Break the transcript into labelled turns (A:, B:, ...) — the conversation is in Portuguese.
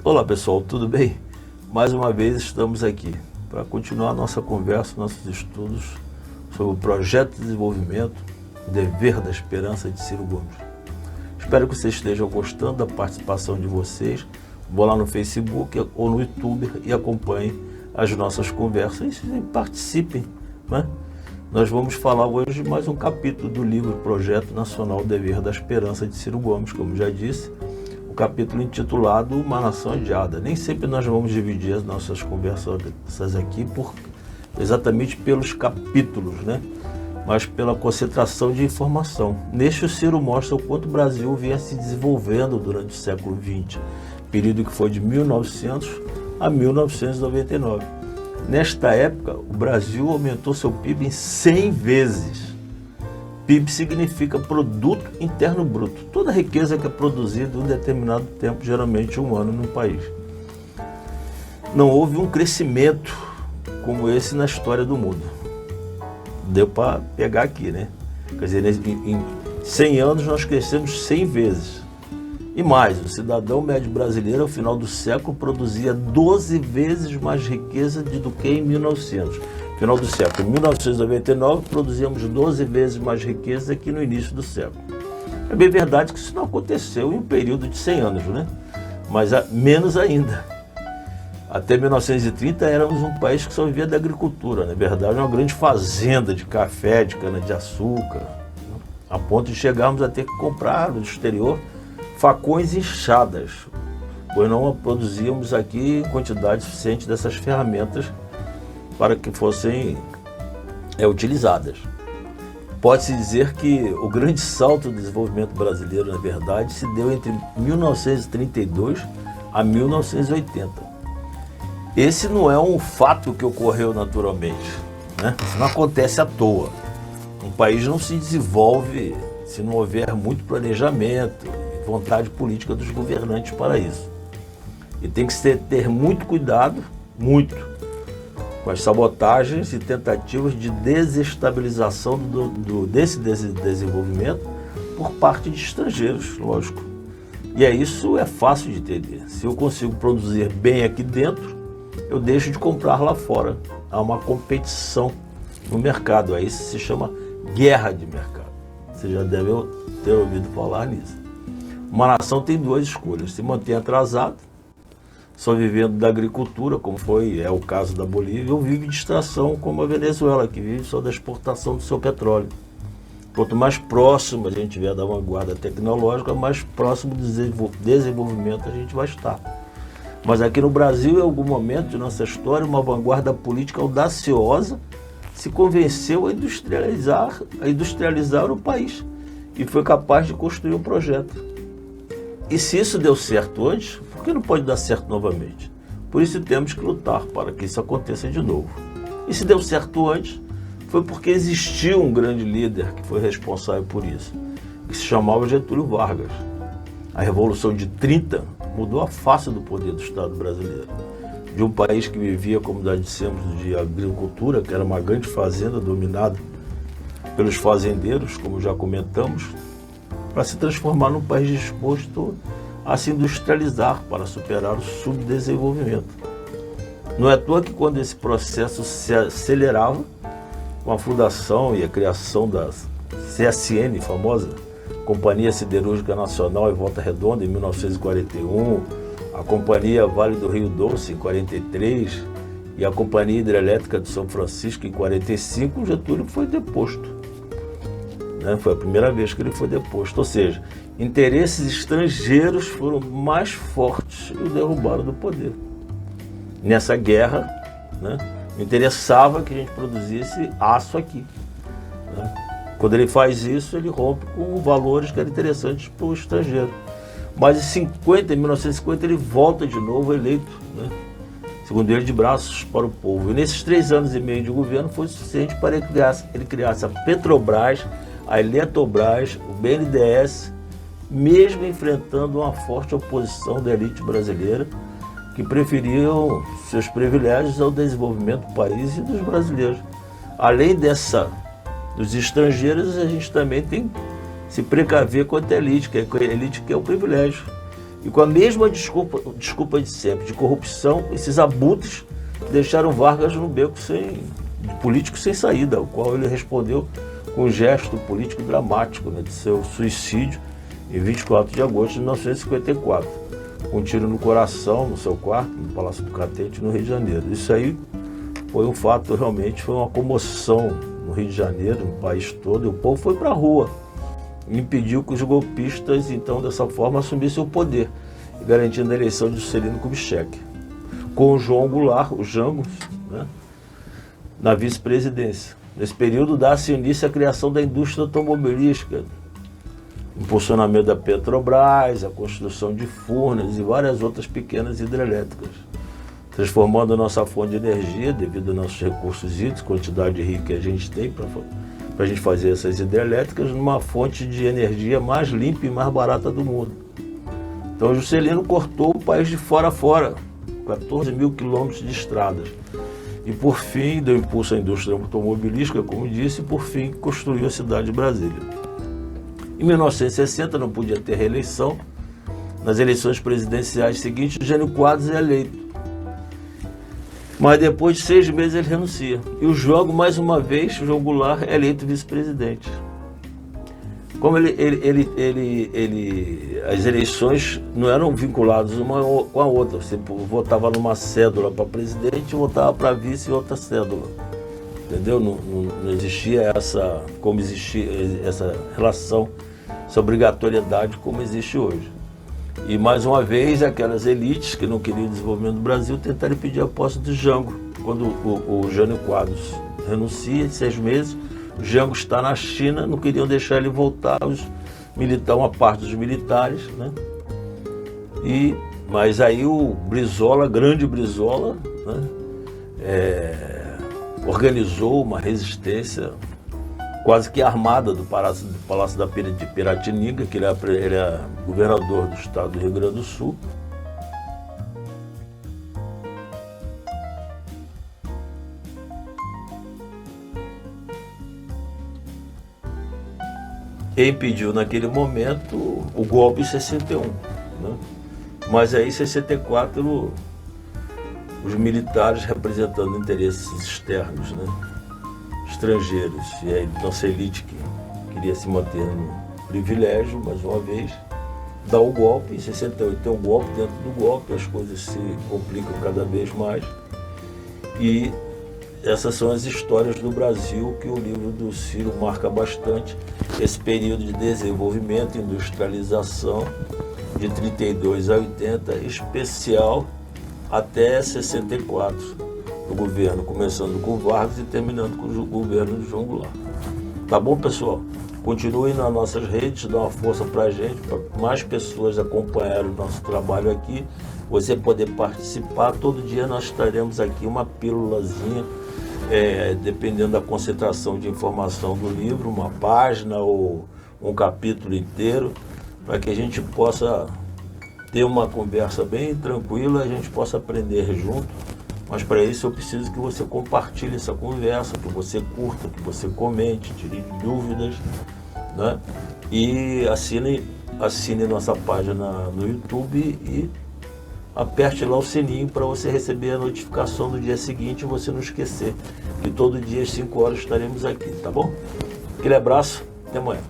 A: Olá pessoal, tudo bem? Mais uma vez estamos aqui para continuar nossa conversa, nossos estudos sobre o projeto de desenvolvimento Dever da Esperança de Ciro Gomes. Espero que vocês estejam gostando da participação de vocês. Vão lá no Facebook ou no YouTube e acompanhem as nossas conversas e participem, né? Nós vamos falar hoje de mais um capítulo do livro Projeto Nacional Dever da Esperança de Ciro Gomes, como já disse, o capítulo intitulado Uma Nação Adiada. Nem sempre nós vamos dividir as nossas conversas aqui exatamente pelos capítulos, né? Mas pela concentração de informação. Neste, o Ciro mostra o quanto o Brasil vinha se desenvolvendo durante o século XX, período que foi de 1900 a 1999. Nesta época, o Brasil aumentou seu PIB em 100 vezes. PIB significa Produto Interno Bruto, toda a riqueza que é produzida em um determinado tempo, geralmente um ano, no país. Não houve um crescimento como esse na história do mundo. Deu para pegar aqui, né? Quer dizer, em 100 anos nós crescemos 100 vezes. E mais, o cidadão médio brasileiro, ao final do século, produzia 12 vezes mais riqueza do que em 1900. Final do século, em 1999, produzíamos 12 vezes mais riqueza que no início do século. É bem verdade que isso não aconteceu em um período de 100 anos, né? Mas menos ainda. Até 1930 éramos um país que só vivia da agricultura, na verdade uma grande fazenda de café, de cana-de-açúcar, a ponto de chegarmos a ter que comprar no exterior facões e enxadas, pois não produzíamos aqui quantidade suficiente dessas ferramentas para que fossem utilizadas. Pode-se dizer que o grande salto do desenvolvimento brasileiro, na verdade, se deu entre 1932 a 1980. Esse não é um fato que ocorreu naturalmente, né? Isso não acontece à toa. Um país não se desenvolve se não houver muito planejamento e vontade política dos governantes para isso. E tem que ter muito cuidado, com as sabotagens e tentativas de desestabilização desse desenvolvimento por parte de estrangeiros, lógico. E isso é fácil de entender. Se eu consigo produzir bem aqui dentro, eu deixo de comprar lá fora. Há uma competição no mercado, aí se chama guerra de mercado. Você já deve ter ouvido falar nisso. Uma nação tem duas escolhas: se manter atrasado, só vivendo da agricultura, como é o caso da Bolívia, ou vive de extração, como a Venezuela, que vive só da exportação do seu petróleo. Quanto mais próximo a gente estiver da vanguarda tecnológica, mais próximo do desenvolvimento a gente vai estar. Mas aqui no Brasil, em algum momento de nossa história, uma vanguarda política audaciosa se convenceu a industrializar o país e foi capaz de construir um projeto. E se isso deu certo antes, por que não pode dar certo novamente? Por isso temos que lutar para que isso aconteça de novo. E se deu certo antes, foi porque existiu um grande líder que foi responsável por isso, que se chamava Getúlio Vargas. A Revolução de 30 mudou a face do poder do Estado brasileiro. De um país que vivia, como nós dissemos, de agricultura, que era uma grande fazenda dominada pelos fazendeiros, como já comentamos, para se transformar num país disposto a se industrializar para superar o subdesenvolvimento. Não é à toa que quando esse processo se acelerava, com a fundação e a criação da CSN, famosa Companhia Siderúrgica Nacional em Volta Redonda, em 1941, a Companhia Vale do Rio Doce, em 43, e a Companhia Hidrelétrica de São Francisco, em 45, Getúlio foi deposto. Foi a primeira vez que ele foi deposto. Ou seja, interesses estrangeiros foram mais fortes e o derrubaram do poder. Nessa guerra, interessava que a gente produzisse aço aqui. Quando ele faz isso, ele rompe com valores que eram interessantes para o estrangeiro. Mas em 1950, ele volta de novo eleito, segundo ele, de braços para o povo. E nesses 3 anos e meio de governo foi suficiente para ele criar a Petrobras, a Eletrobras, o BNDES, mesmo enfrentando uma forte oposição da elite brasileira, que preferiam seus privilégios ao desenvolvimento do país e dos brasileiros. Além dos estrangeiros, a gente também tem que se precaver contra a elite, que é o privilégio. E com a mesma desculpa de sempre, de corrupção, esses abutres deixaram Vargas no beco político sem saída, ao qual ele respondeu com um gesto político dramático, né, de seu suicídio em 24 de agosto de 1954, com um tiro no coração, no seu quarto, no Palácio do Catete, no Rio de Janeiro. Isso aí foi um fato, realmente, foi uma comoção no Rio de Janeiro, no país todo, e o povo foi para a rua e impediu que os golpistas, então, dessa forma, assumissem o poder, garantindo a eleição de Juscelino Kubitschek, com o João Goulart, o Jango, né, na vice-presidência. Nesse período, dá-se início à criação da indústria automobilística, impulsionamento da Petrobras, a construção de Furnas e várias outras pequenas hidrelétricas, transformando a nossa fonte de energia, devido aos nossos recursos hídricos, quantidade de rio que a gente tem para a gente fazer essas hidrelétricas, numa fonte de energia mais limpa e mais barata do mundo. Então, Juscelino cortou o país de fora a fora, 14 mil quilômetros de estradas. E, por fim, deu impulso à indústria automobilística, como disse, e, por fim, construiu a cidade de Brasília. Em 1960, não podia ter reeleição. Nas eleições presidenciais seguintes, Jânio Quadros é eleito. Mas depois de 6 meses ele renuncia. E o João, mais uma vez, o João Goulart é eleito vice-presidente. Como as eleições não eram vinculadas uma com a outra. Você votava numa cédula para presidente e votava para vice e outra cédula. Entendeu? Não existia como existia essa relação, essa obrigatoriedade como existe hoje. E mais uma vez, aquelas elites que não queriam o desenvolvimento do Brasil tentaram impedir a posse do Jango. Quando o Jânio Quadros renuncia, em 6 meses, o Jango está na China, não queriam deixar ele voltar, uma parte dos militares, né? Mas aí o Brizola, grande Brizola, né, organizou uma resistência quase que armada do Palácio da Piratininga, que ele é governador do estado do Rio Grande do Sul. E impediu naquele momento o golpe em 61. Né? Mas aí em 64 os militares, representando interesses externos, né, estrangeiros, e a nossa elite que queria se manter no privilégio, mais uma vez, dá o golpe. Em 68 tem um golpe dentro do golpe, as coisas se complicam cada vez mais. E essas são as histórias do Brasil que o livro do Ciro marca bastante, esse período de desenvolvimento, industrialização, de 32 a 80, especial até 64, do governo, começando com Vargas e terminando com o governo de João Goulart. Tá bom, pessoal? Continuem nas nossas redes, dá uma força para a gente, para mais pessoas acompanharem o nosso trabalho aqui, você poder participar. Todo dia nós estaremos aqui, uma pílulazinha, dependendo da concentração de informação do livro, uma página ou um capítulo inteiro, para que a gente possa ter uma conversa bem tranquila, a gente possa aprender junto. Mas para isso eu preciso que você compartilhe essa conversa, que você curta, que você comente, tire dúvidas, né? E assine nossa página no YouTube e aperte lá o sininho para você receber a notificação do dia seguinte e você não esquecer que todo dia às 5 horas estaremos aqui, tá bom? Aquele abraço, até amanhã.